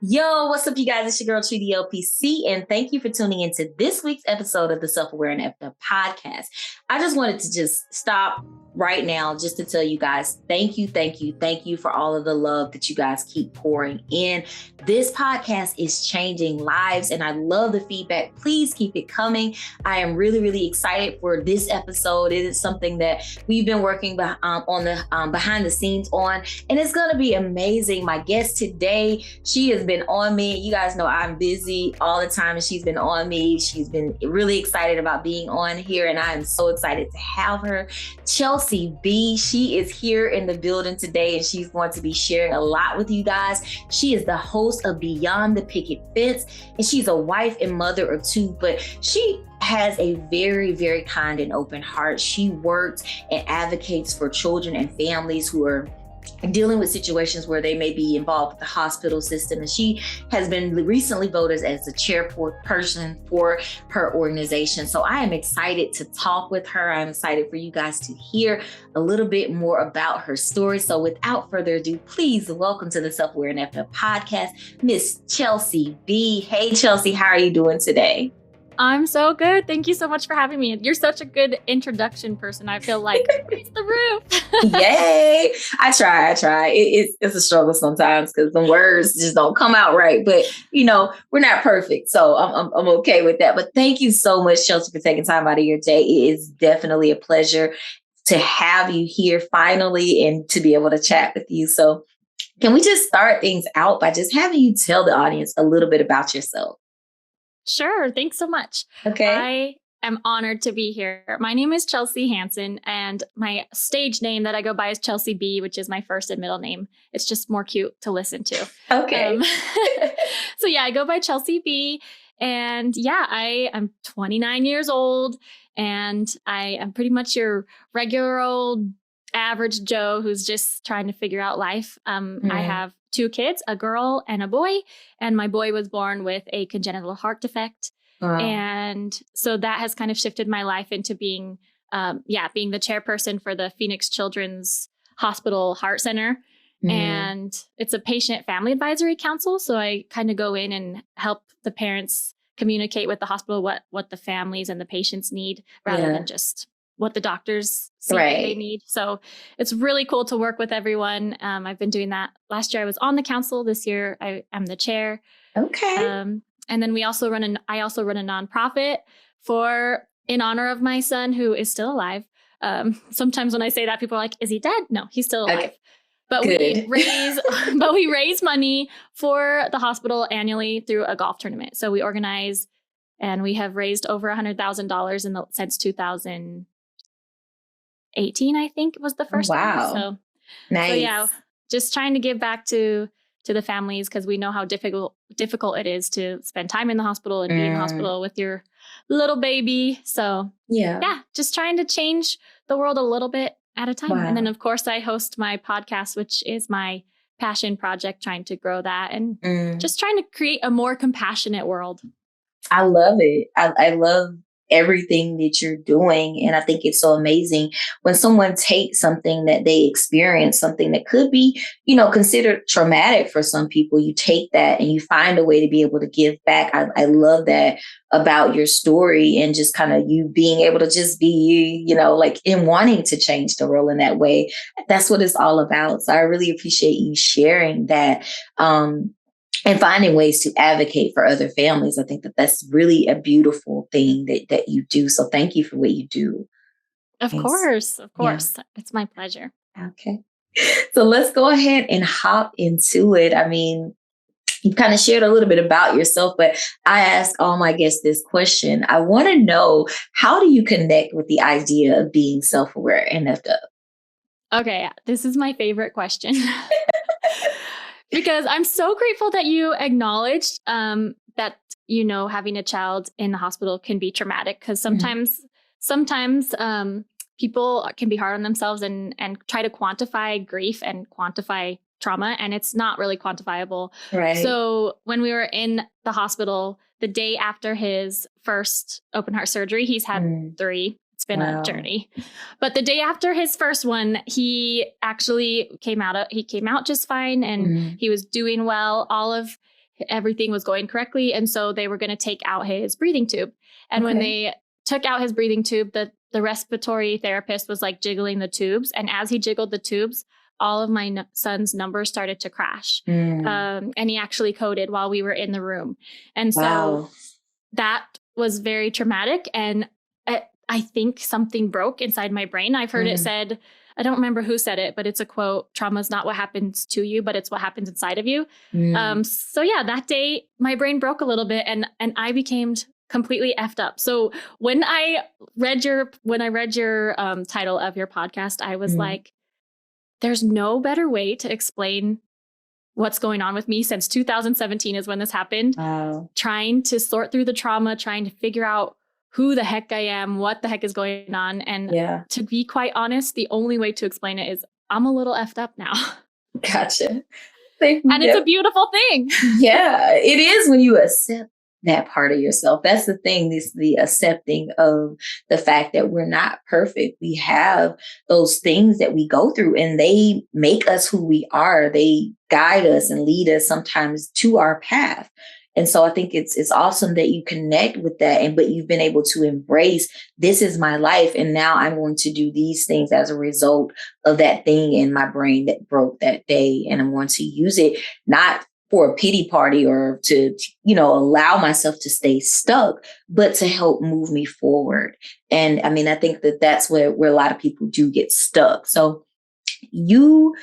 Yo, what's up, you guys? It's your girl, Treaty LPC, and thank you for tuning into this week's episode of the Self-Aware and FW podcast. I just wanted to just stop right now just to tell you guys, thank you for all of the love that you guys keep pouring in. This podcast is changing lives, and I love the feedback. Please keep it coming. I am really excited for this episode. It is something that we've been working on the behind the scenes on, and it's going to be amazing. My guest today, she has been on me. You guys know I'm busy all the time, and she's been on me. She's been really excited about being on here, and I am so excited to have her. Chelsea Bea, she is here in the building today, and she's going to be sharing a lot with you guys. She is the host of Beyond the Picket Fence, and she's a wife and mother of two, but she has a very kind and open heart. She works and advocates for children and families who are dealing with situations where they may be involved with the hospital system. And she has been recently voted as the chairperson for her organization. So I am excited to talk with her. I'm excited for you guys to hear a little bit more about her story. So without further ado, please welcome to the Self-Aware and FW podcast, Miss Chelsea Bea. Hey, Chelsea, how are you doing today? I'm so good. Thank you so much for having me. You're such a good introduction person. I feel like raise the roof. Yay. I try. It's a struggle sometimes because the words just don't come out right. But, we're not perfect. So I'm okay with that. But thank you so much, Chelsea, for taking time out of your day. It is definitely a pleasure to have you here finally and to be able to chat with you. So can we just start things out by just having you tell the audience a little bit about yourself? Sure. Thanks so much. Okay. I am honored to be here. My name is Chelsea Hansen, and my stage name that I go by is Chelsea Bea, which is my first and middle name. It's just more cute to listen to. Okay. So I go by Chelsea Bea, and I'm 29 years old, and I am pretty much your regular old average Joe who's just trying to figure out life. I have two kids, a girl and a boy, and my boy was born with a congenital heart defect. Wow. And so that has kind of shifted my life into being the chairperson for the Phoenix Children's Hospital Heart Center. And it's a patient family advisory council. So I kind of go in and help the parents communicate with the hospital what the families and the patients need rather than just what the doctors see that they need. So it's really cool to work with everyone. I've been doing that. Last year I was on the council. This year I am the chair. Okay. And then I also run a nonprofit in honor of my son, who is still alive. Sometimes when I say that, people are like, is he dead? No, he's still alive. Okay. But we raise money for the hospital annually through a golf tournament. So we organize, and we have raised over $100,000 since 2018, I think was the first time. So nice. So just trying to give back to the families, because we know how difficult it is to spend time in the hospital and be in the hospital with your little baby. So just trying to change the world a little bit at a time. Wow. And then of course I host my podcast, which is my passion project, trying to grow that and just trying to create a more compassionate world. I love it. I love everything that you're doing. And I think it's so amazing when someone takes something that they experience, something that could be, considered traumatic for some people. You take that and you find a way to be able to give back. I love that about your story, and just kind of you being able to just be you, in wanting to change the world in that way. That's what it's all about. So I really appreciate you sharing that. And finding ways to advocate for other families. I think that that's really a beautiful thing that you do. So thank you for what you do. Of course. Yeah. It's my pleasure. Okay. So let's go ahead and hop into it. I mean, you kind of shared a little bit about yourself, but I ask all my guests this question. I want to know, how do you connect with the idea of being self-aware and FW? Okay. This is my favorite question. Because I'm so grateful that you acknowledged that, having a child in the hospital can be traumatic, because sometimes people can be hard on themselves and try to quantify grief and quantify trauma, and it's not really quantifiable. Right. So when we were in the hospital, the day after his first open heart surgery, he's had 3. It's been a journey. But the day after his first one, he actually came out just fine, and he was doing well. All of everything was going correctly. And so they were going to take out his breathing tube. And when they took out his breathing tube, the respiratory therapist was like jiggling the tubes. And as he jiggled the tubes, all of my son's numbers started to crash. And he actually coded while we were in the room. And so that was very traumatic. And I think something broke inside my brain. I've heard it said, I don't remember who said it, but it's a quote, trauma is not what happens to you, but it's what happens inside of you. So yeah, that day my brain broke a little bit and I became completely effed up. So when I read your title of your podcast, I was like, there's no better way to explain what's going on with me since 2017 is when this happened. Trying to sort through the trauma, trying to figure out who the heck I am, what the heck is going on. And to be quite honest, the only way to explain it is I'm a little effed up now. Gotcha. And it's a beautiful thing. Yeah, it is when you accept that part of yourself. That's the thing, the accepting of the fact that we're not perfect. We have those things that we go through and they make us who we are. They guide us and lead us sometimes to our path. And so I think it's awesome that you connect with that, but you've been able to embrace, this is my life. And now I'm going to do these things as a result of that thing in my brain that broke that day. And I'm going to use it not for a pity party or to, allow myself to stay stuck, but to help move me forward. And I mean, I think that that's where a lot of people do get stuck. So you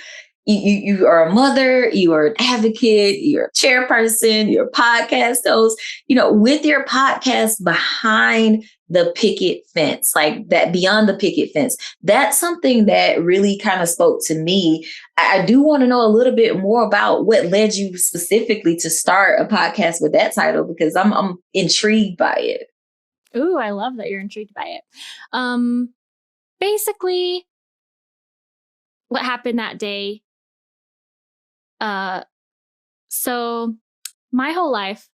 are a mother, you are an advocate, you're a chairperson, you're a podcast host, with your podcast Behind the Picket Fence, like that Beyond the Picket Fence. That's something that really kind of spoke to me. I do want to know a little bit more about what led you specifically to start a podcast with that title, because I'm intrigued by it. Ooh, I love that you're intrigued by it. Basically, what happened that day. So my whole life,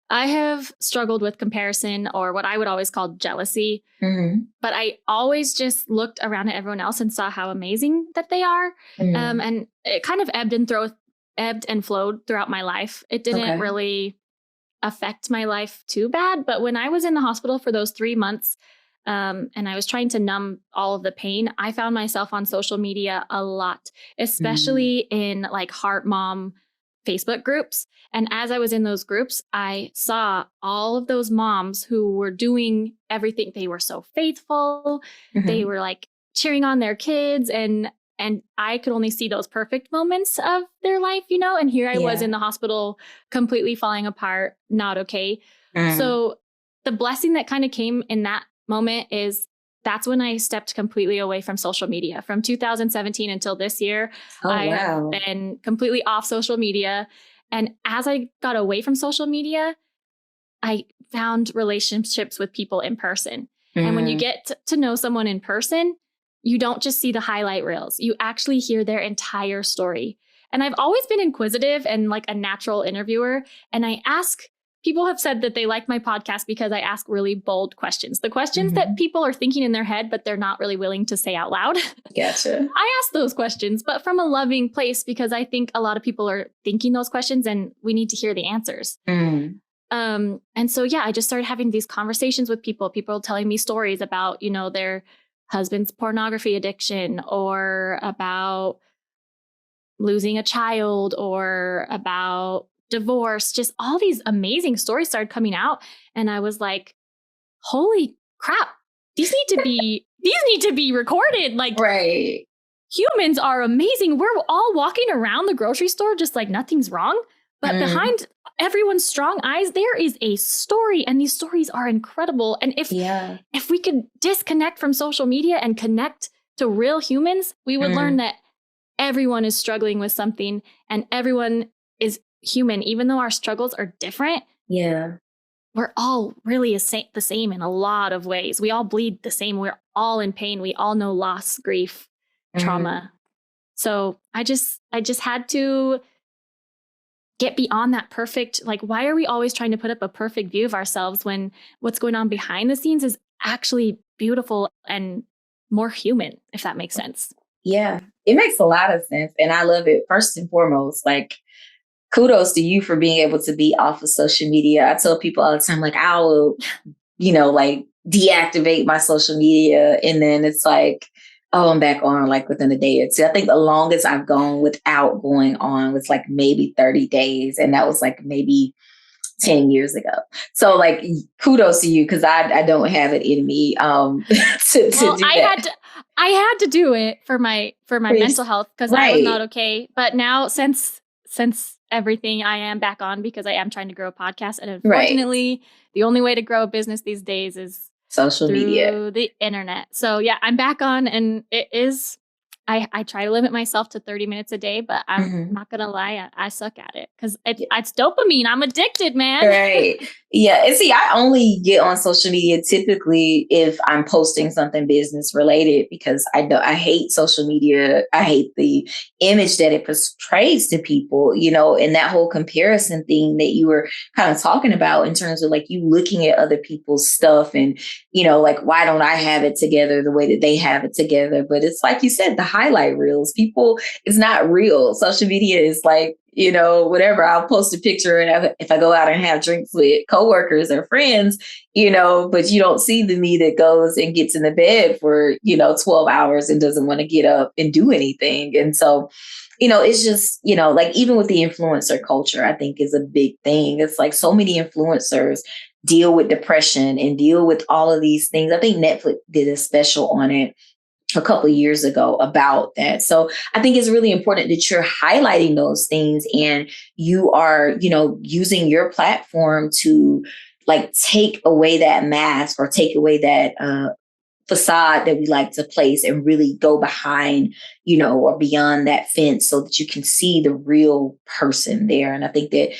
I have struggled with comparison, or what I would always call jealousy. But I always just looked around at everyone else and saw how amazing that they are. And it kind of ebbed and flowed throughout my life. It didn't really affect my life too bad. But when I was in the hospital for those 3 months, and I was trying to numb all of the pain, I found myself on social media a lot, especially in like Heart Mom Facebook groups. And as I was in those groups, I saw all of those moms who were doing everything. They were so faithful. They were like cheering on their kids. And I could only see those perfect moments of their life, and here I was in the hospital completely falling apart, not okay. So the blessing that kind of came in that moment is that's when I stepped completely away from social media. From 2017 until this year, I have been completely off social media. And as I got away from social media, I found relationships with people in person. And when you get to know someone in person, you don't just see the highlight reels. You actually hear their entire story. And I've always been inquisitive and like a natural interviewer. And people have said that they like my podcast because I ask really bold questions. The questions that people are thinking in their head, but they're not really willing to say out loud. Gotcha. I ask those questions, but from a loving place, because I think a lot of people are thinking those questions and we need to hear the answers. And so, I just started having these conversations with people telling me stories about, their husband's pornography addiction, or about losing a child, or about divorce. Just all these amazing stories started coming out. And I was like, holy crap, these need to be recorded. Like, right. Humans are amazing. We're all walking around the grocery store just like nothing's wrong. But behind everyone's strong eyes, there is a story, and these stories are incredible. And if we could disconnect from social media and connect to real humans, we would learn that everyone is struggling with something, and everyone is human. Even though our struggles are different, we're all really the same in a lot of ways. We all bleed the same. We're all in pain. We all know loss, grief, trauma. So I just had to get beyond that perfect, like, why are we always trying to put up a perfect view of ourselves when what's going on behind the scenes is actually beautiful and more human, if that makes sense. Yeah, it makes a lot of sense. And I love it. First and foremost, like, kudos to you for being able to be off of social media. I tell people all the time, like, I will, like deactivate my social media. And then it's like, oh, I'm back on like within a day or two. I think the longest I've gone without going on was like maybe 30 days. And that was like maybe 10 years ago. So like kudos to you, because I don't have it in me to do that. I had to do it for my mental health, because I was not okay. But now since everything, I am back on because I am trying to grow a podcast. And unfortunately, the only way to grow a business these days is social media, the internet. So yeah, I'm back on, and it is, I try to limit myself to 30 minutes a day, but I'm not going to lie. I suck at it because it's dopamine. I'm addicted, man. Right. Yeah. And see, I only get on social media typically if I'm posting something business related, because I hate social media. I hate the image that it portrays to people, and that whole comparison thing that you were kind of talking about in terms of like you looking at other people's stuff and, like, why don't I have it together the way that they have it together? But it's like you said, the highlight reels, people, it's not real. Social media is like, whatever. I'll post a picture, and if I go out and have drinks with coworkers or friends, but you don't see the me that goes and gets in the bed for, 12 hours and doesn't want to get up and do anything. And so, it's just, like even with the influencer culture, I think is a big thing. It's like so many influencers deal with depression and deal with all of these things. I think Netflix did a special on it a couple of years ago about that. So I think it's really important that you're highlighting those things, and you are, using your platform to like take away that mask or take away that facade that we like to place and really go behind, or beyond that fence so that you can see the real person there. And I think that,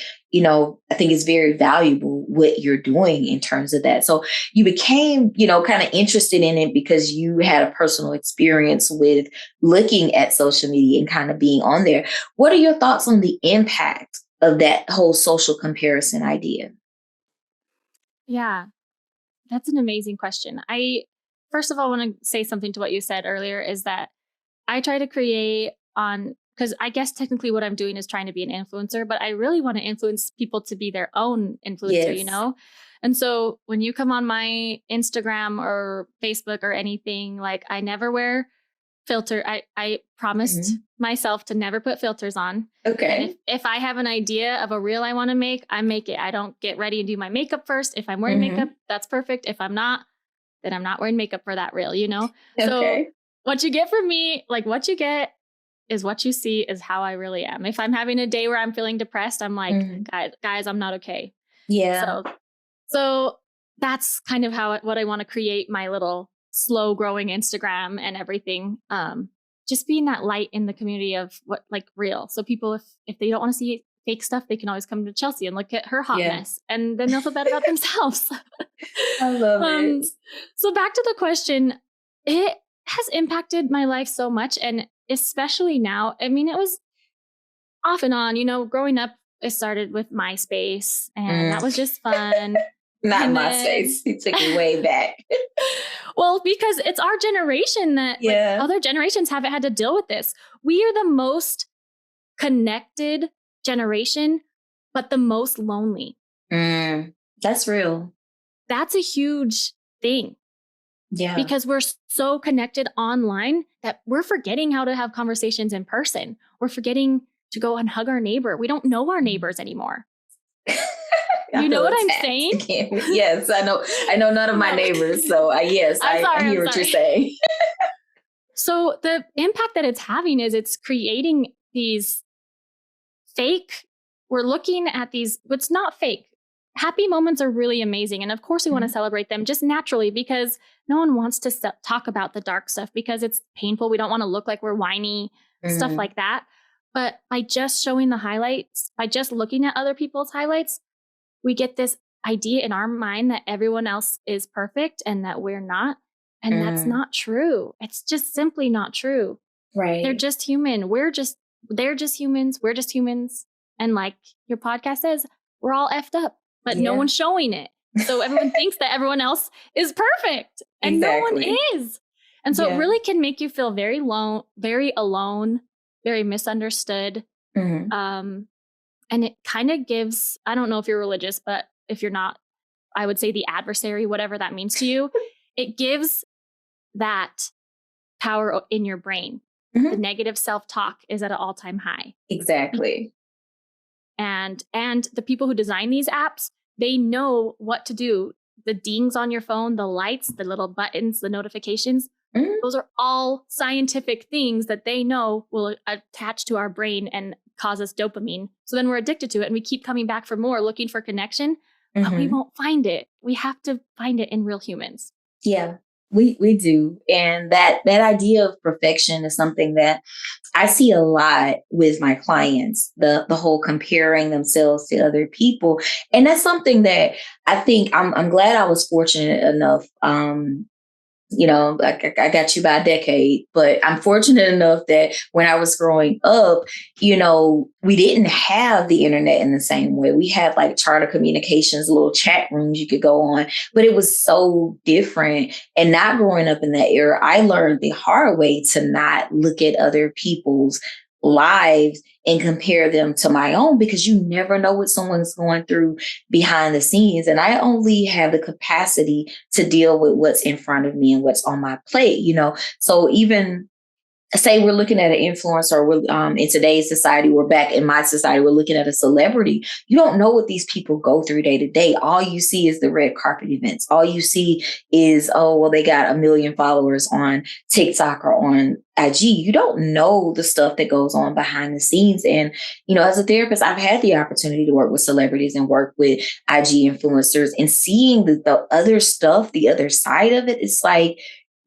I think it's very valuable what you're doing in terms of that. So you became, kind of interested in it because you had a personal experience with looking at social media and kind of being on there. What are your thoughts on the impact of that whole social comparison idea? Yeah, that's an amazing question. First of all, I want to say something to what you said earlier, is that I try to create because I guess technically what I'm doing is trying to be an influencer, but I really want to influence people to be their own influencer, Yes. And so when you come on my Instagram or Facebook or anything, like I never wear filter. I promised myself to never put filters on. Okay. And if I have an idea of a reel I want to make, I make it. I don't get ready and do my makeup first. If I'm wearing makeup, that's perfect. If I'm not, then I'm not wearing makeup for that reel, Okay. So what you get from me, like what you get is what you see is how I really am. If I'm having a day where I'm feeling depressed, I'm like, guys, I'm not okay. Yeah. So that's kind of what I want to create my little slow growing Instagram and everything. Just being that light in the community of what like real. So people, if they don't want to see fake stuff, they can always come to Chelsea and look at her hot mess, and then they'll feel better about themselves. I love it. So back to the question, it has impacted my life so much. And especially now, I mean, it was off and on, growing up, it started with MySpace, and that was just fun. Not MySpace. You took it way back. Well, because it's our generation that like, other generations haven't had to deal with this. We are the most connected generation, but the most lonely. That's real. That's a huge thing. Yeah. Because we're so connected online that we're forgetting how to have conversations in person. We're forgetting to go and hug our neighbor. We don't know our neighbors anymore. You know what I'm saying? Yes, I know. I know none of my neighbors. So I hear what you're saying. So the impact that it's having is it's creating these we're looking at these, it's not fake. Happy moments are really amazing. And of course we want to celebrate them just naturally, because no one wants to talk about the dark stuff because it's painful. We don't want to look like we're whiny, stuff like that. But by just showing the highlights, by just looking at other people's highlights, we get this idea in our mind that everyone else is perfect and that we're not. And that's not true. It's just simply not true. Right. They're just human. They're just humans. We're just humans. And like your podcast says, we're all effed up, but no one's showing it. So everyone thinks that everyone else is perfect, and no one is. And so it really can make you feel very alone, very misunderstood. And it kind of gives, I don't know if you're religious, but if you're not, I would say the adversary, whatever that means to you, it gives that power in your brain. The negative self-talk is at an all-time high. Exactly. And the people who design these apps, they know what to do. The dings on your phone, the lights, the little buttons, the notifications, those are all scientific things that they know will attach to our brain and cause us dopamine. So then we're addicted to it and we keep coming back for more, looking for connection, but we won't find it. We have to find it in real humans. Yeah, we do. And that idea of perfection is something that I see a lot with my clients, the whole comparing themselves to other people. And that's something that I think I'm glad I was fortunate enough. I got you by a decade, but I'm fortunate enough that when I was growing up, we didn't have the internet in the same way. We had like charter communications, little chat rooms you could go on, but it was so different. And not growing up in that era, I learned the hard way to not look at other people's lives and compare them to my own, because you never know what someone's going through behind the scenes. And I only have the capacity to deal with what's in front of me and what's on my plate, So even say we're looking at an influencer, we're in today's society, we're back in my society, we're looking at a celebrity. You don't know what these people go through day to day. All you see is the red carpet events. All you see is, they got 1 million followers on TikTok or on IG. You don't know the stuff that goes on behind the scenes. And, as a therapist, I've had the opportunity to work with celebrities and work with IG influencers, and seeing the other stuff, the other side of it, it's like,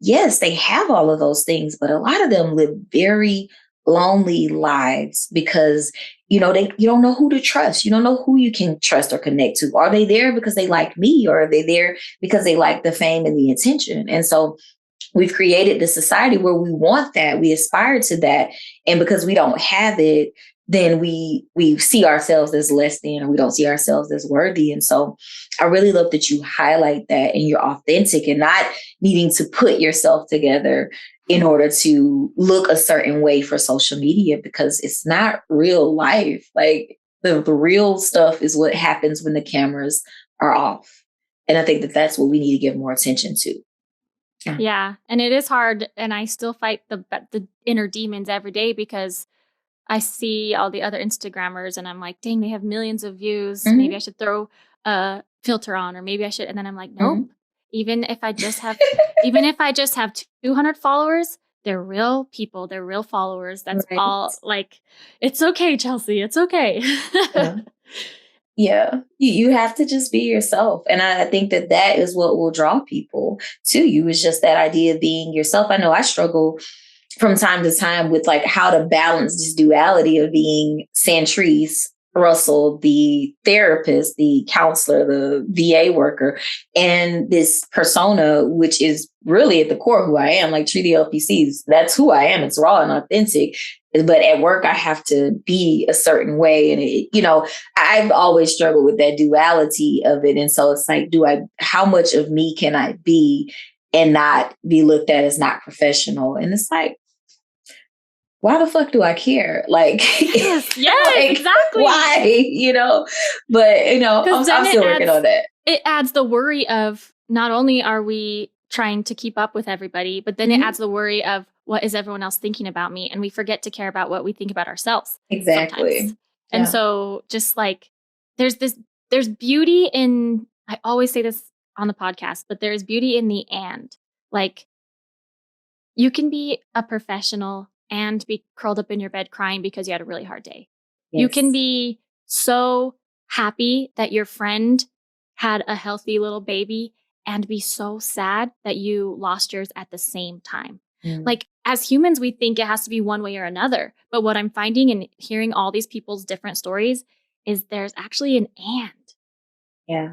yes, they have all of those things, but a lot of them live very lonely lives because, you don't know who to trust. You don't know who you can trust or connect to. Are they there because they like me, or are they there because they like the fame and the attention? And so we've created this society where we want that, we aspire to that. And because we don't have it, then we see ourselves as less than, or we don't see ourselves as worthy. And so I really love that you highlight that, and you're authentic and not needing to put yourself together in order to look a certain way for social media, because it's not real life. Like the real stuff is what happens when the cameras are off. And I think that that's what we need to give more attention to. Yeah. And it is hard. And I still fight the inner demons every day, because I see all the other Instagrammers and I'm like, dang, they have millions of views. Maybe I should throw a filter on, or maybe I should. And then I'm like, nope. Even if I just have 200 followers, they're real people. They're real followers. That's right. All. Like, it's okay, Chelsea. It's okay. Yeah. You have to just be yourself. And I think that is what will draw people to you, is just that idea of being yourself. I know I struggle from time to time with like how to balance this duality of being Sandtrice Russell, the therapist, the counselor, the VA worker, and this persona, which is really at the core who I am, like Tree the LPCs. That's who I am. It's raw and authentic. But at work, I have to be a certain way. And, I've always struggled with that duality of it. And so it's like, how much of me can I be and not be looked at as not professional? And it's like, why the fuck do I care? Like, yes, like, exactly. Why, but, I'm still working on that. It adds the worry of, not only are we trying to keep up with everybody, but then it adds the worry of, what is everyone else thinking about me? And we forget to care about what we think about ourselves. Exactly. Sometimes. And so just like, there's beauty in, I always say this on the podcast, but there's beauty in the and. Like, you can be a professional and be curled up in your bed crying because you had a really hard day. Yes. You can be so happy that your friend had a healthy little baby and be so sad that you lost yours at the same time. Like, as humans, we think it has to be one way or another. But what I'm finding and hearing all these people's different stories is there's actually an and. Yeah.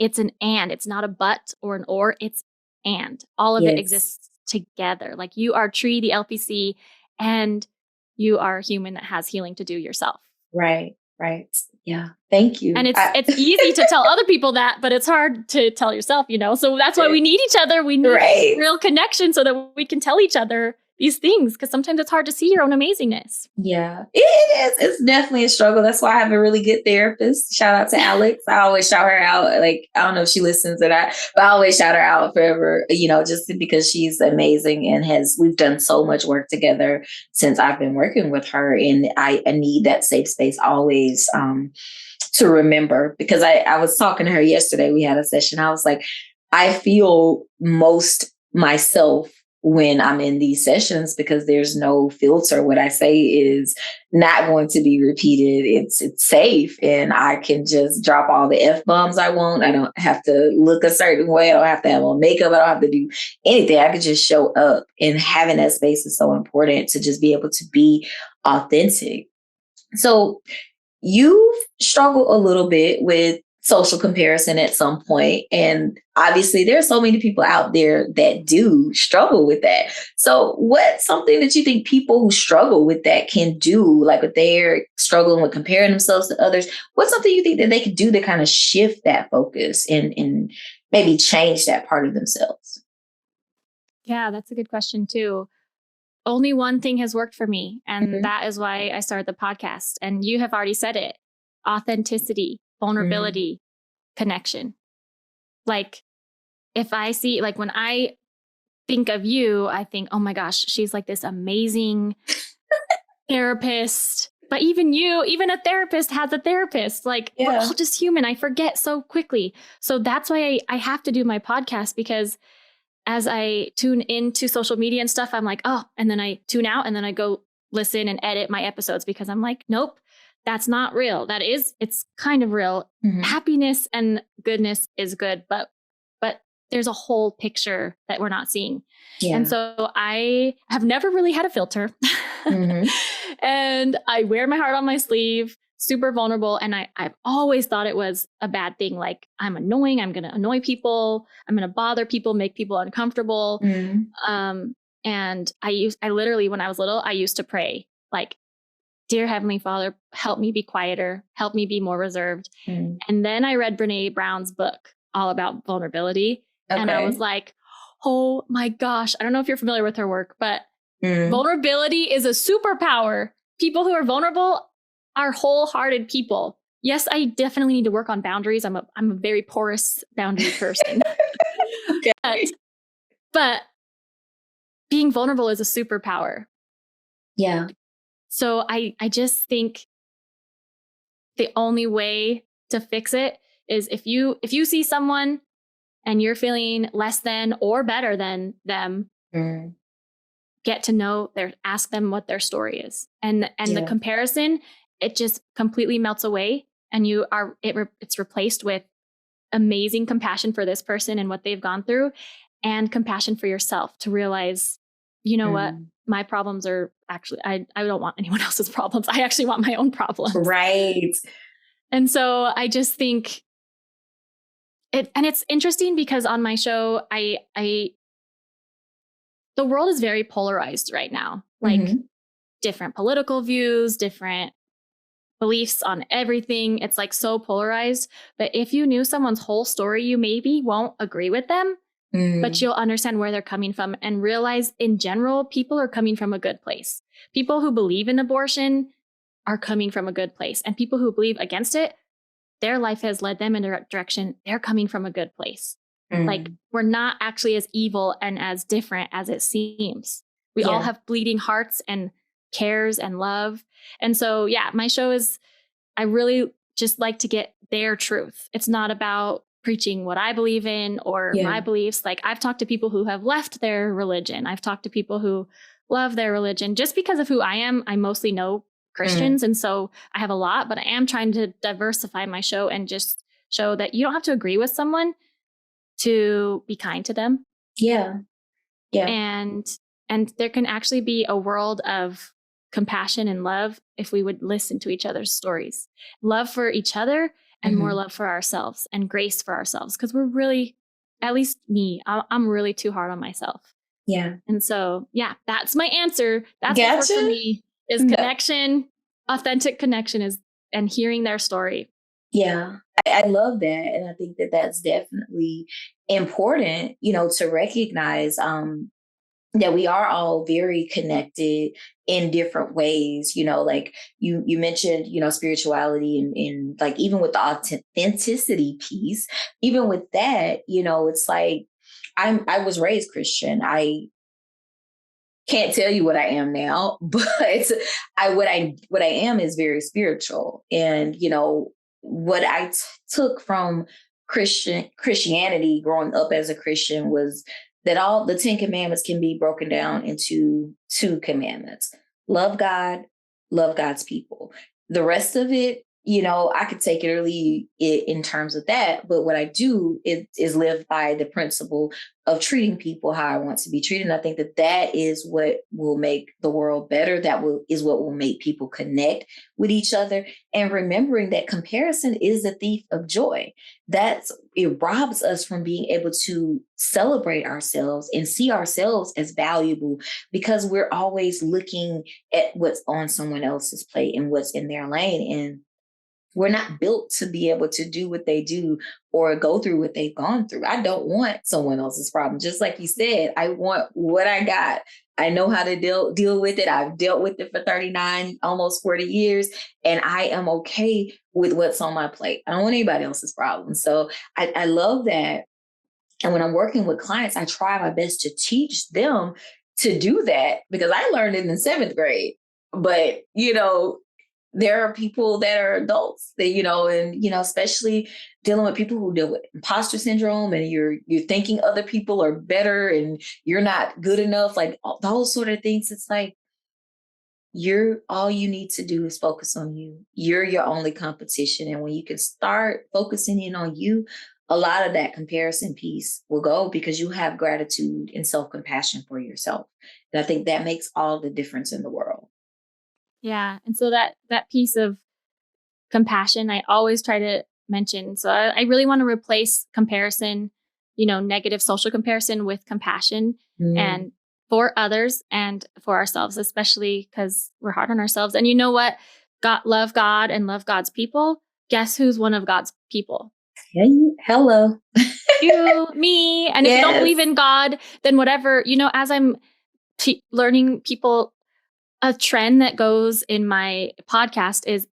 It's an and. It's not a but or an or. It's and. All of it exists together. Like, you are Tree, the LPC, and you are a human that has healing to do yourself. Right. Yeah. Thank you. And it's easy to tell other people that, but it's hard to tell yourself, So that's why we need each other. We need real connection so that we can tell each other, these things, because sometimes it's hard to see your own amazingness. Yeah, it is. It's definitely a struggle. That's why I have a really good therapist. Shout out to Alex. I always shout her out. Like, I don't know if she listens to that, but I always shout her out forever, just because she's amazing and we've done so much work together since I've been working with her. And I need that safe space always to remember, because I was talking to her yesterday. We had a session. I was like, I feel most myself when I'm in these sessions because there's no filter. What I say is not going to be repeated. It's safe, and I can just drop all the F-bombs I want. I don't have to look a certain way. I don't have to have on makeup. I don't have to do anything. I can just show up, and having that space is so important to just be able to be authentic. So you've struggled a little bit with social comparison at some point. And obviously there are so many people out there that do struggle with that. So what's something that you think people who struggle with that can do? Like if they're struggling with comparing themselves to others, what's something you think that they could do to kind of shift that focus and maybe change that part of themselves? Yeah, that's a good question too. Only one thing has worked for me, and that is why I started the podcast. And you have already said it: authenticity, vulnerability, connection. Like if I see, like when I think of you, I think, oh my gosh, she's like this amazing therapist. But even a therapist has a therapist. Like we're all just human. I forget so quickly. So that's why I have to do my podcast, because as I tune into social media and stuff, I'm like, oh, and then I tune out, and then I go listen and edit my episodes because I'm like, nope, that's not real. It's kind of real. Happiness and goodness is good, but there's a whole picture that we're not seeing. Yeah. And so I have never really had a filter. And I wear my heart on my sleeve, super vulnerable. And I've always thought it was a bad thing. Like, I'm annoying. I'm going to annoy people. I'm going to bother people, make people uncomfortable. And I literally, when I was little, I used to pray like, dear Heavenly Father, help me be quieter, help me be more reserved. And then I read Brene Brown's book all about vulnerability. And I was like, oh my gosh, I don't know if you're familiar with her work, but vulnerability is a superpower. People who are vulnerable are wholehearted people. Yes, I definitely need to work on boundaries. I'm a very porous boundary person. But being vulnerable is a superpower. Yeah. So I just think the only way to fix it is if you see someone and you're feeling less than or better than them, get to know ask them what their story is. And the comparison, it just completely melts away, and it's replaced with amazing compassion for this person and what they've gone through, and compassion for yourself to realize, you know what, my problems are actually, I don't want anyone else's problems. I actually want my own problems. Right. And so I just think and it's interesting because on my show, the world is very polarized right now, like different political views, different beliefs on everything. It's like so polarized. But if you knew someone's whole story, you maybe won't agree with them, but you'll understand where they're coming from and realize in general, people are coming from a good place. People who believe in abortion are coming from a good place, and people who believe against it, their life has led them in a direction. They're coming from a good place. Like, we're not actually as evil and as different as it seems. We all have bleeding hearts and cares and love. And so, my show is, I really just like to get their truth. It's not about preaching what I believe in or my beliefs. Like, I've talked to people who have left their religion. I've talked to people who love their religion just because of who I am. I mostly know Christians. And so I have a lot, but I am trying to diversify my show and just show that you don't have to agree with someone to be kind to them. Yeah. And there can actually be a world of compassion and love if we would listen to each other's stories, love for each other and more love for ourselves and grace for ourselves. Cause we're really, at least me, I'm really too hard on myself. Yeah. And so, that's my answer. That's what works for me. Is connection, authentic connection and hearing their story. Yeah, I love that. And I think that that's definitely important, to recognize, that we are all very connected in different ways, like you mentioned, spirituality and like even with the authenticity piece, even with that, it's like I was raised Christian. I can't tell you what I am now, but what I am is very spiritual. And, what I took from Christianity growing up as a Christian was that all the 10 commandments can be broken down into 2 commandments: love God, love God's people. The rest of it, I could take it or leave it in terms of that. But what I do is live by the principle of treating people how I want to be treated. And I think that is what will make the world better. Is what will make people connect with each other. And remembering that comparison is the thief of joy. It robs us from being able to celebrate ourselves and see ourselves as valuable, because we're always looking at what's on someone else's plate and what's in their lane. And we're not built to be able to do what they do or go through what they've gone through. I don't want someone else's problem. Just like you said, I want what I got. I know how to deal with it. I've dealt with it for 39, almost 40 years, and I am okay with what's on my plate. I don't want anybody else's problem. So I love that. And when I'm working with clients, I try my best to teach them to do that, because I learned it in 7th grade. But, there are people that are adults that, and, especially dealing with people who deal with imposter syndrome, and you're thinking other people are better and you're not good enough, like those sort of things. It's like, all you need to do is focus on you. You're your only competition. And when you can start focusing in on you, a lot of that comparison piece will go, because you have gratitude and self-compassion for yourself. And I think that makes all the difference in the world. Yeah. And so that piece of compassion, I always try to mention. So I really want to replace comparison, negative social comparison, with compassion and for others and for ourselves, especially because we're hard on ourselves. And you know what? Love God and love God's people. Guess who's one of God's people? Hey, hello. You, me. And if you don't believe in God, then whatever, as I'm learning people, a trend that goes in my podcast is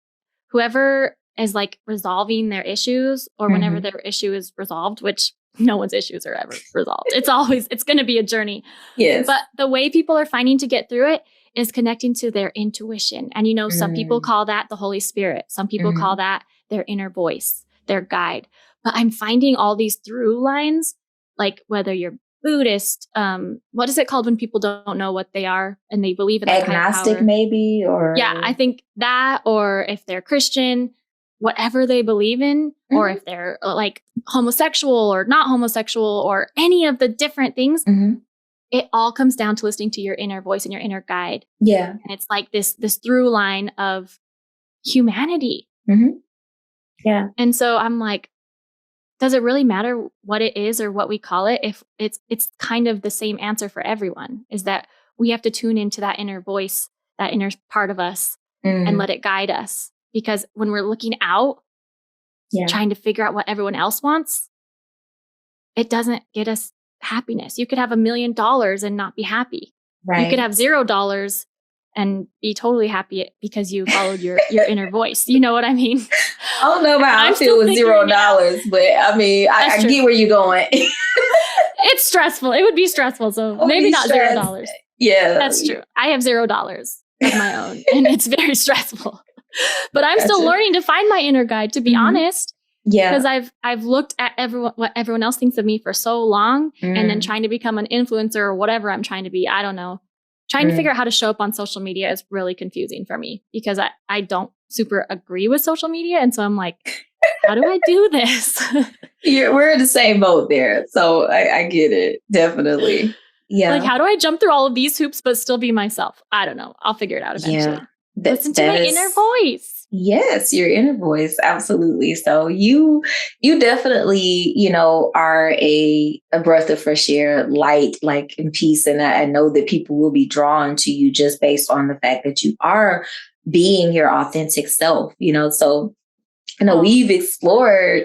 whoever is like resolving their issues, or whenever their issue is resolved, which no one's issues are ever resolved. It's going to be a journey. Yes. But the way people are finding to get through it is connecting to their intuition. And, some people call that the Holy Spirit. Some people call that their inner voice, their guide. But I'm finding all these through lines, like whether you're Buddhist, what is it called when people don't know what they are and they believe in like agnostic, maybe, or I think that, or if they're Christian, whatever they believe in, or if they're like homosexual or not homosexual, or any of the different things, it all comes down to listening to your inner voice and your inner guide. Yeah, and it's like this through line of humanity. Yeah, and so I'm like, does it really matter what it is or what we call it? If it's kind of the same answer for everyone, is that we have to tune into that inner voice, that inner part of us, and let it guide us. Because when we're looking out, trying to figure out what everyone else wants, it doesn't get us happiness. You could have $1 million and not be happy. Right. You could have $0 and be totally happy because you followed your inner voice. You know what I mean? I don't know about how I feel with $0, but I mean, I get where you're going. It's stressful. It would be stressful. So maybe not $0. Yeah. That's true. I have $0 of my own, and it's very stressful. But I'm still learning to find my inner guide, to be honest. Yeah. Because I've looked at what everyone else thinks of me for so long, and then trying to become an influencer or whatever I'm trying to be. I don't know. Trying to figure out how to show up on social media is really confusing for me, because I don't super agree with social media. And so I'm like, how do I do this? We're in the same boat there. So I get it. Definitely. Yeah. Like, how do I jump through all of these hoops, but still be myself? I don't know. I'll figure it out eventually. Yeah. Listen to my inner voice. Yes, your inner voice. Absolutely. So you definitely, are a breath of fresh air, light, like, and peace. And I know that people will be drawn to you just based on the fact that you are being your authentic self, so, we've explored,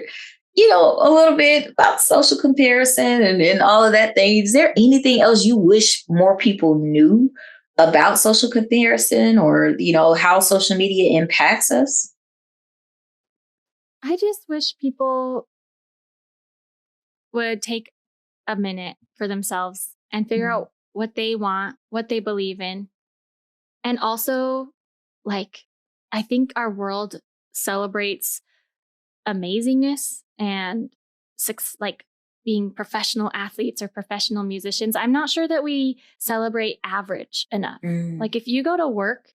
a little bit about social comparison and all of that thing. Is there anything else you wish more people knew about social comparison or, how social media impacts us? I just wish people would take a minute for themselves and figure out what they want, what they believe in. And also, like, I think our world celebrates amazingness and like being professional athletes or professional musicians. I'm not sure that we celebrate average enough. Like if you go to work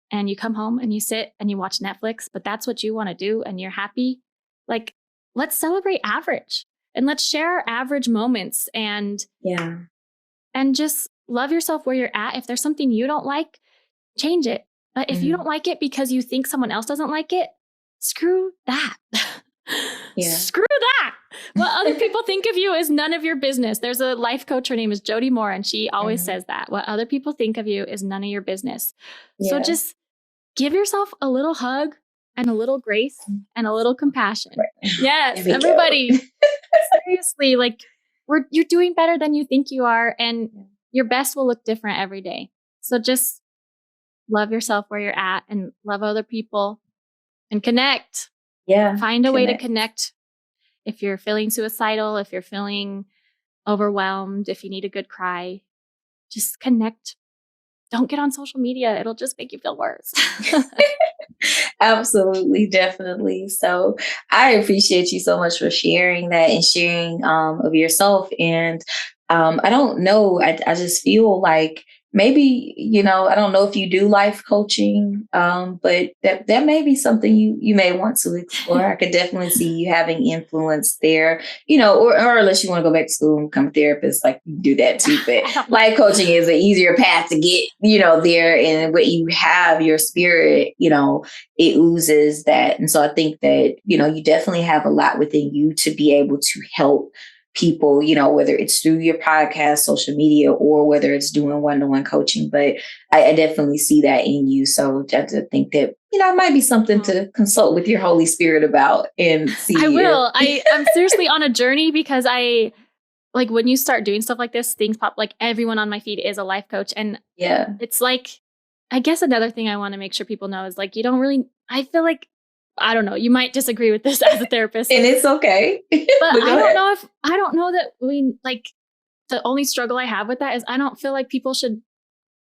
and you come home and you sit and you watch Netflix, but that's what you want to do and you're happy, like let's celebrate average and let's share our average moments and just love yourself where you're at. If there's something you don't like, change it. But if you don't like it because you think someone else doesn't like it, screw that. Screw that. What other people think of you is none of your business. There's a life coach. Her name is Jody Moore, and she always says that. What other people think of you is none of your business. So just give yourself a little hug and a little grace and a little compassion. Right. Yes, everybody. Seriously, like you're doing better than you think you are, and your best will look different every day. So just love yourself where you're at and love other people and connect. Find a way to connect. If you're feeling suicidal, if you're feeling overwhelmed, if you need a good cry, just connect. Don't get on social media. It'll just make you feel worse. Absolutely, definitely. So I appreciate you so much for sharing that and sharing of yourself. And I don't know, I just feel like maybe, I don't know if you do life coaching, but that may be something you may want to explore. I could definitely see you having influence there, or unless you want to go back to school and become a therapist, like you do that too. But life coaching is an easier path to get, there. And what you have, your spirit, it oozes that. And so I think that, you definitely have a lot within you to be able to help people, whether it's through your podcast, social media, or whether it's doing one-to-one coaching. But I definitely see that in you. So I think that, it might be something to consult with your Holy Spirit about and see. I will. I'm seriously on a journey because like when you start doing stuff like this, things pop, like everyone on my feed is a life coach. And it's like, I guess another thing I want to make sure people know is like, I feel like, I don't know, you might disagree with this as a therapist. And it's okay. But I don't know that the only struggle I have with that is I don't feel like people should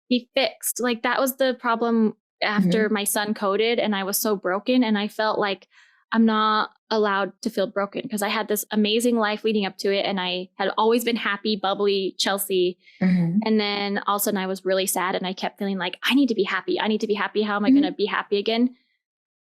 be fixed. Like that was the problem after my son coded and I was so broken. And I felt like I'm not allowed to feel broken because I had this amazing life leading up to it. And I had always been happy, bubbly Chelsea. And then all of a sudden I was really sad and I kept feeling like, I need to be happy. I need to be happy. How am I going to be happy again?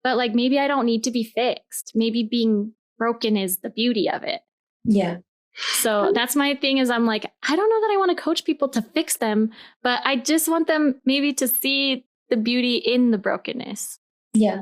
But like, maybe I don't need to be fixed. Maybe being broken is the beauty of it. Yeah. So that's my thing is I'm like, I don't know that I want to coach people to fix them, but I just want them maybe to see the beauty in the brokenness. Yeah.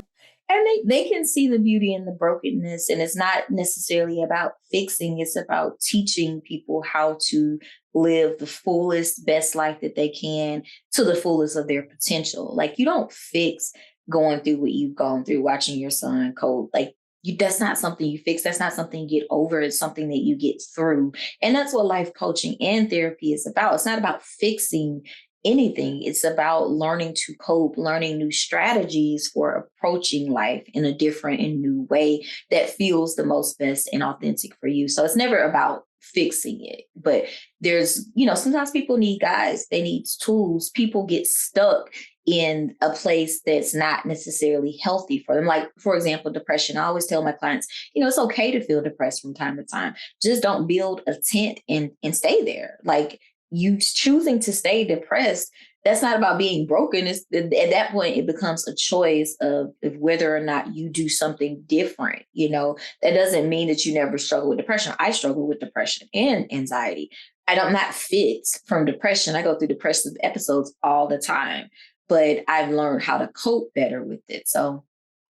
And they can see the beauty in the brokenness. And it's not necessarily about fixing. It's about teaching people how to live the fullest, best life that they can to the fullest of their potential. Like you don't fix going through what you've gone through, watching your son code. Like that's not something you fix. That's not something you get over. It's something that you get through. And that's what life coaching and therapy is about. It's not about fixing anything. It's about learning to cope, learning new strategies for approaching life in a different and new way that feels the most best and authentic for you. So it's never about fixing it, but there's, sometimes people need guides, they need tools. People get stuck in a place that's not necessarily healthy for them. Like, for example, depression. I always tell my clients, it's okay to feel depressed from time to time. Just don't build a tent and stay there. Like you choosing to stay depressed, that's not about being broken. It's, at that point, it becomes a choice of whether or not you do something different. That doesn't mean that you never struggle with depression. I struggle with depression and anxiety. I'm not fit from depression. I go through depressive episodes all the time, but I've learned how to cope better with it. So,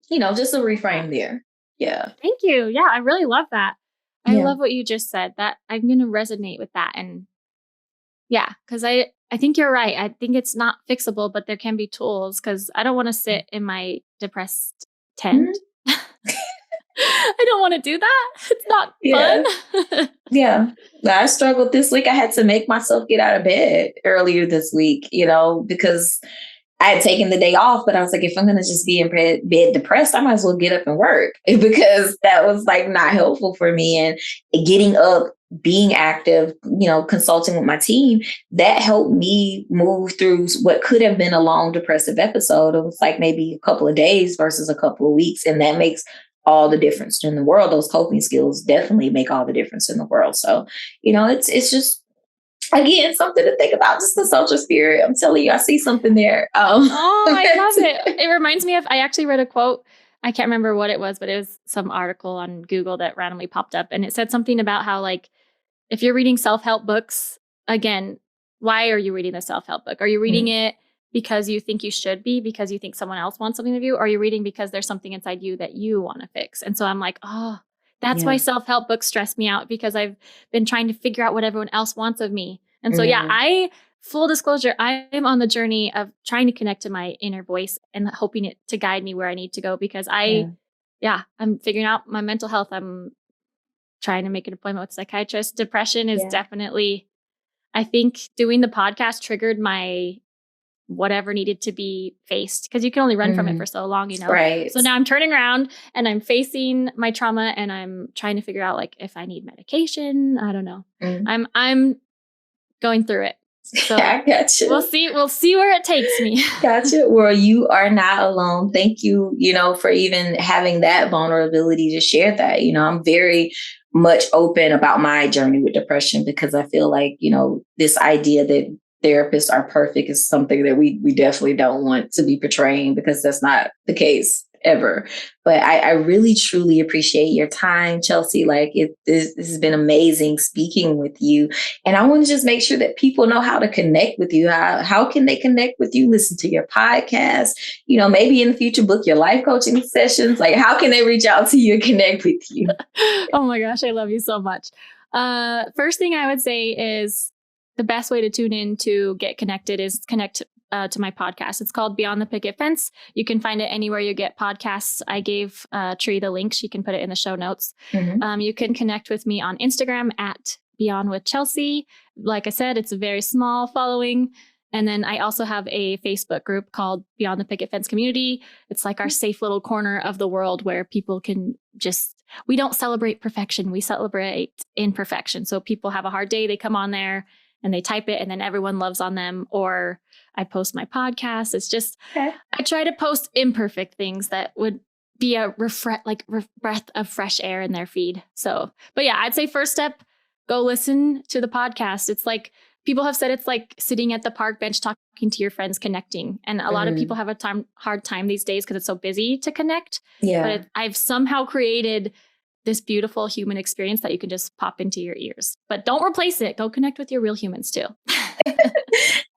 just a reframe there. Yeah. Thank you. Yeah, I really love that. I love what you just said. That I'm going to resonate with that. And yeah, because I think you're right. I think it's not fixable, but there can be tools because I don't want to sit in my depressed tent. I don't want to do that. It's not fun. Yeah. I struggled this week. I had to make myself get out of bed earlier this week, because I had taken the day off, but I was like, if I'm going to just be in bed depressed, I might as well get up and work because that was like not helpful for me. And getting up, being active, consulting with my team, that helped me move through what could have been a long depressive episode. It was like maybe a couple of days versus a couple of weeks. And that makes all the difference in the world. Those coping skills definitely make all the difference in the world. So, it's just, again, something to think about, just the social spirit. I'm telling you, I see something there. I love it. It reminds me of, I actually read a quote. I can't remember what it was, but it was some article on Google that randomly popped up. And it said something about how, like, if you're reading self-help books, again, why are you reading the self-help book? Are you reading it because you think you should be, because you think someone else wants something of you? Or are you reading because there's something inside you that you want to fix? And so I'm like, that's why self-help books stress me out, because I've been trying to figure out what everyone else wants of me. And so, full disclosure, I am on the journey of trying to connect to my inner voice and hoping it to guide me where I need to go, because I'm figuring out my mental health. I'm trying to make an appointment with a psychiatrist. Depression is definitely, I think doing the podcast triggered my whatever needed to be faced, because you can only run from it for so long, Right. So now I'm turning around and I'm facing my trauma, and I'm trying to figure out, like, if I need medication. I don't know. I'm going through it. So I got you. We'll see where it takes me. Gotcha. Well, you are not alone. Thank you, for even having that vulnerability to share that. I'm very much open about my journey with depression, because I feel like, this idea that therapists are perfect is something that we definitely don't want to be portraying, because that's not the case ever. But I really, truly appreciate your time, Chelsea. Like, this has been amazing speaking with you. And I want to just make sure that people know how to connect with you. How can they connect with you? Listen to your podcast, maybe in the future, book your life coaching sessions. Like, how can they reach out to you and connect with you? Oh my gosh, I love you so much. First thing I would say is the best way to tune in to get connected is connect to my podcast. It's called Beyond the Picket Fence. You can find it anywhere you get podcasts. I gave Tree the link. She can put it in the show notes. You can connect with me on Instagram at Beyond with Chelsea. Like I said, it's a very small following. And then I also have a Facebook group called Beyond the Picket Fence Community. It's like our safe little corner of the world where people can we don't celebrate perfection. We celebrate imperfection. So people have a hard day, they come on there and they type it, and then everyone loves on them. Or I post my podcast. It's just, I try to post imperfect things that would be a breath of fresh air in their feed. So, but yeah, I'd say first step, go listen to the podcast. It's like, people have said it's like sitting at the park bench talking to your friends, connecting. And a lot of people have a hard time these days because it's so busy to connect. Yeah. But I've somehow created this beautiful human experience that you can just pop into your ears. But don't replace it. Go connect with your real humans too.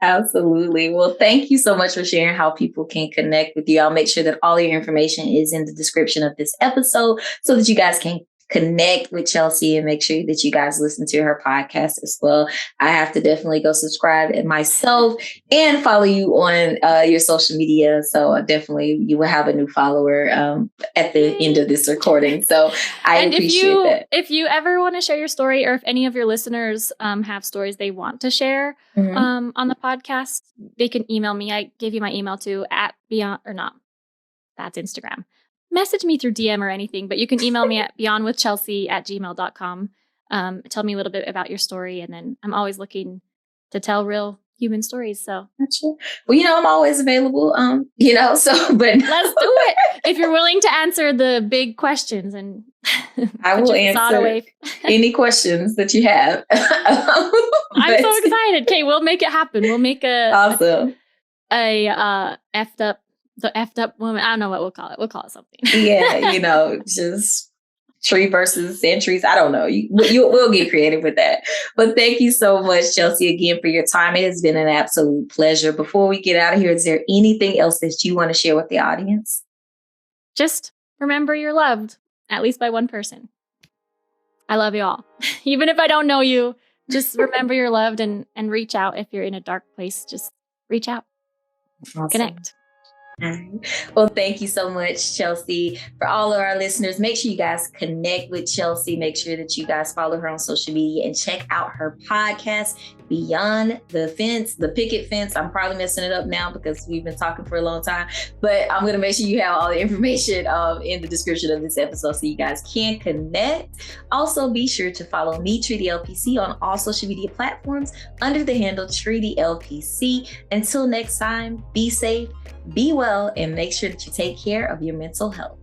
Absolutely. Well, thank you so much for sharing how people can connect with you. I'll make sure that all your information is in the description of this episode so that you guys can connect with Chelsea and make sure that you guys listen to her podcast as well. I have to definitely go subscribe myself and follow you on your social media. So definitely you will have a new follower at the end of this recording. So I appreciate that. If you ever want to share your story, or if any of your listeners have stories they want to share on the podcast, they can email me. I gave you my email too, at Beyond, or not. That's Instagram. Message me through DM or anything, but you can email me at beyondwithchelsea@gmail.com. Tell me a little bit about your story. And then I'm always looking to tell real human stories. So, well, I'm always available, but let's do it. If you're willing to answer the big questions, and I will answer any questions that you have. I'm so excited. Okay. We'll make it happen. We'll make awesome. The effed up woman. I don't know what we'll call it. We'll call it something. Yeah, just Tree versus Sandtrice. I don't know. We'll get creative with that. But thank you so much, Chelsea, again, for your time. It has been an absolute pleasure. Before we get out of here, is there anything else that you want to share with the audience? Just remember you're loved, at least by one person. I love you all. Even if I don't know you, just remember you're loved and reach out. If you're in a dark place, just reach out. Awesome. Connect. All right. Well, thank you so much, Chelsea. For all of our listeners, make sure you guys connect with Chelsea. Make sure that you guys follow her on social media and check out her podcast, Beyond the Fence, the Picket Fence. I'm probably messing it up now because we've been talking for a long time, but I'm going to make sure you have all the information in the description of this episode so you guys can connect. Also, be sure to follow me, Treaty LPC, on all social media platforms under the handle Treaty LPC. Until next time, be safe, be well, and make sure that you take care of your mental health.